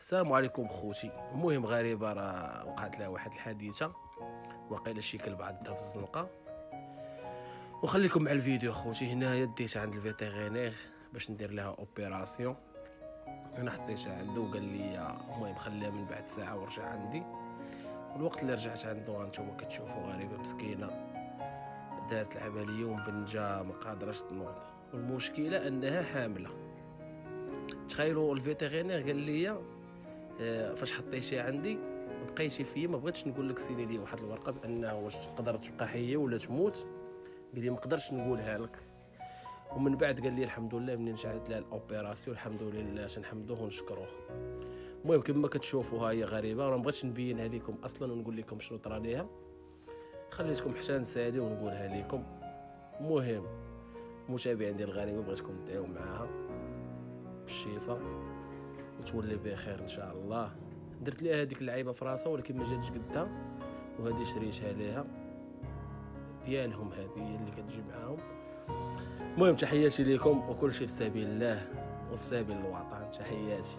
السلام عليكم خوتي. المهم غريبه راه وقعت لها واحد الحادثه، وقيله شي كلب عضها في الزنقه. وخليكم مع الفيديو خوتي. هنايا ديت عند الفيتيرينير باش ندير لها اوبيراسيون. انا حطيتها عنده وقال لي المهم خليها من بعد ساعه ورجع عندي. الوقت اللي رجعت عنده انتم كتشوفوا غريبه مسكينه دارت العمليه ومبنجه ما قادراش تنوض، والمشكله انها حامله. تخيلوا الفيتيرينير قال لي فاش حطيتيها عندي بقيتي فيا، ما بغيتش نقول لك سيني لي واحد الورقه بانه واش تقدر تبقى حيه ولا تموت. قال لي ما نقدرش نقولها لك. ومن بعد قال لي الحمد لله منين شعلت لها الاوبيراسيون الحمد لله تنحمدوه ونشكروه. المهم كما كتشوفوا هي غريبه، راه ما بغيتش نبينها لكم اصلا ونقول لكم شنو طرا ليها، خليتكم حتى نسالي ونقولها لكم. المهم متابعين ديال الغريبه بغيتكم تدعيو معاها بالشفاء وتولي بخير ان شاء الله. درت ليها هذيك اللعيبه في راسها ولكن ما جاتش قدها، وهذه شريتها ليها ديالهم، هذه هي اللي كتجي معاهم. المهم تحياتي لكم وكل شيء في سبيل الله وفي سبيل الوطن. تحياتي.